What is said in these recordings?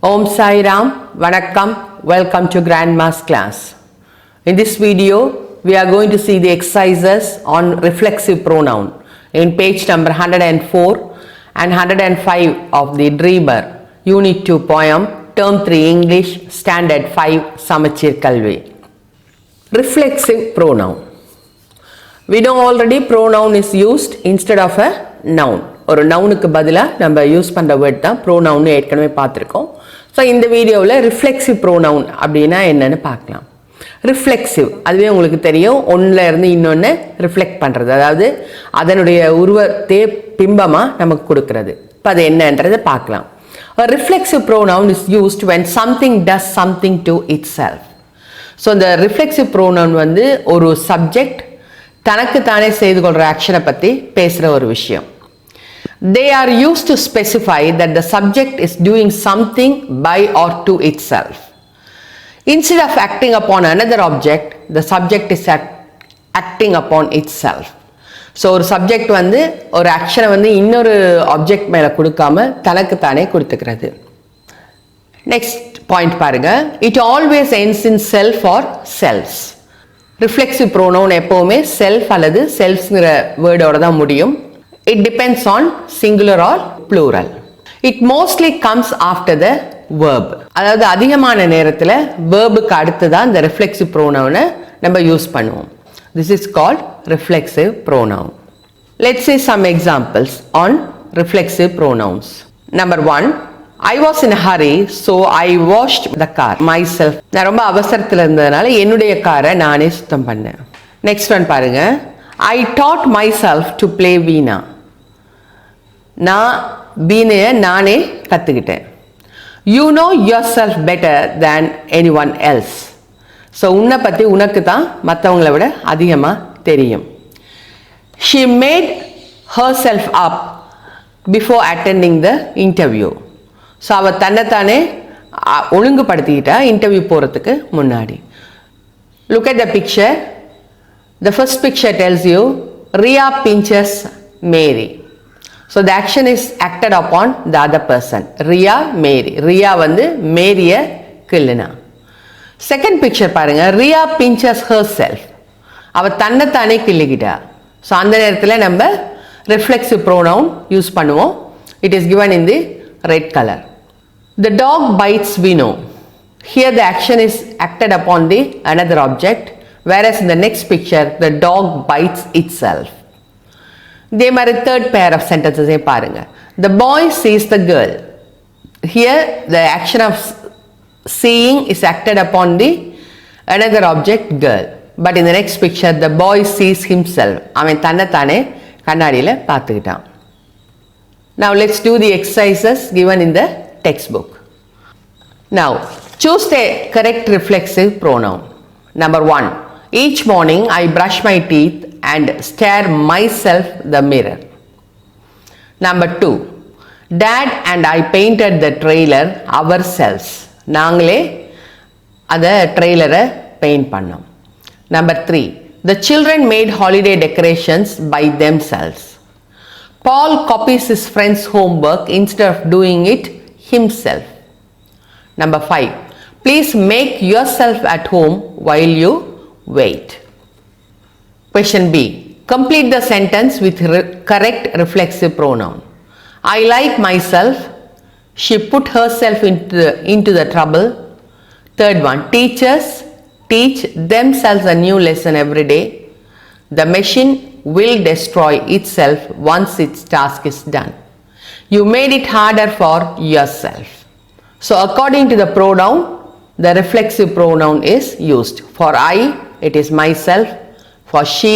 Om Sai Ram, Vanakkam, welcome to Grandma's class. In this video, we are going to see the exercises on reflexive pronoun in page number 104 and 105 of the Dreamer, Unit 2 poem, Term 3 English, Standard 5, Samacheer Kalvi. Reflexive pronoun. We know already pronoun is used instead of a noun. ஒரு நவுனுக்கு பதிலாக நம்ம use பண்ணுற word தான் ப்ரோனவுன்னு ஏற்கனவே பார்த்துருக்கோம். So இந்த வீடியோவில் reflexive pronoun அப்படின்னா என்னென்னு பார்க்கலாம். ரிஃப்ளெக்சிவ் அதுவே உங்களுக்கு தெரியும், ஒன்றில் இருந்து இன்னொன்று ரிஃப்ளெக்ட் பண்ணுறது, அதாவது அதனுடைய உருவத்தே பிம்பமாக நமக்கு கொடுக்கறது. இப்போ அது என்னன்றதை பார்க்கலாம். Reflexive pronoun is used when something does something to itself. So இந்த ரிஃப்ளெக்சிவ் ப்ரோனவுன் வந்து ஒரு சப்ஜெக்ட் தனக்கு தானே செய்து கொள்கிற ஆக்ஷனை பற்றி பேசுகிற ஒரு விஷயம். They are used to specify that the subject is doing something by or to itself. Instead of acting upon another object, the subject is acting upon itself. So ஒரு சப்ஜெக்ட் வந்து ஒரு ஆக்ஷனை வந்து இன்னொரு ஆப்ஜெக்ட் மேலே கொடுக்காம தனக்கு தானே கொடுத்துக்கிறது. நெக்ஸ்ட் பாயிண்ட் பாருங்க. It always ends in self or selves. Reflexive pronoun எப்போவுமே செல்ஃப் அல்லது செல்ஃப்ங்கிற வேர்டோட தான் முடியும். It depends on singular or plural. It mostly comes after the verb. அதாவது அதிகமான நேரத்தில் வேர்புக்கு அடுத்து தான் இந்த ரிஃப்ளெக்சிவ் ப்ரோனவுனை நம்ம யூஸ் பண்ணுவோம். This is called reflexive pronoun. Let's see some examples on reflexive pronouns. Number 1, I was in a hurry, so I washed the car myself. நான் ரொம்ப அவசரத்தில் இருந்ததுனால என்னுடைய காரை நானே சுத்தம் பண்ணேன். நெக்ஸ்ட் ஒன் பாருங்க. I taught myself to play வீணா. நான் வீணையை நானே கற்றுக்கிட்டேன். You know your self better than any one else. So உன்னை பற்றி உனக்கு தான் மற்றவங்கள விட அதிகமாக தெரியும். She mat her self up before attending the interview. So அவள் தன்னைத்தானே ஒழுங்குபடுத்திக்கிட்டா இன்டர்வியூ போகிறதுக்கு முன்னாடி. Look at the picture. The first picture tells you Ria pinches Mary. So the action is acted upon the other person. Ria, Mary. Ria வந்து மேரிய கிள்ளுனா. Second picture பாருங்க. Ria pinches herself. அவ தன்னைத்தானே கிள்ளிக்கிட்டா. So அந்த நேரத்தில் நம்ம reflexive pronoun use பண்ணுவோம். It is given in the red color. The dog bites Vino. Here the action is acted upon the another object. Whereas in the next picture, the dog bites itself. இதே மாதிரி third pair of sentences பாருங்க. The boy sees the girl. Here the action of seeing is acted upon the another object, girl. But in the next picture, the boy sees himself. அவன் தன்னைத்தானே கண்ணாடியில் பார்த்துக்கிட்டான். Now let's do the exercises given in the textbook. Now choose the correct reflexive pronoun. Number 1. Each morning I brush my teeth and stare myself the mirror. Number 2. Dad and I painted the trailer ourselves. நாங்களே அந்த ட்ரெய்லரை paint பண்ணோம். Number 3. The children made holiday decorations by themselves. Paul copies his friend's homework instead of doing it himself. Number 5. Please make yourself at home while you wait. Question B. Complete the sentence with correct reflexive pronoun. I like myself. She put herself into the trouble. Third one. Teachers teach themselves a new lesson every day. The machine will destroy itself once its task is done. You made it harder for yourself. So according to the pronoun, the reflexive pronoun is used. For I, it is myself. For she,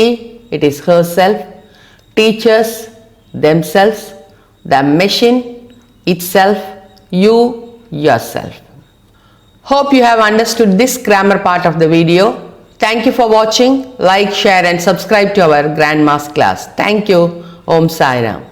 it is herself. Teachers, themselves. The machine, itself. You, yourself. Hope you have understood this grammar part of the video. Thank you for watching. Like, share and subscribe to our Grandma's class. Thank you. Om Sai Ram.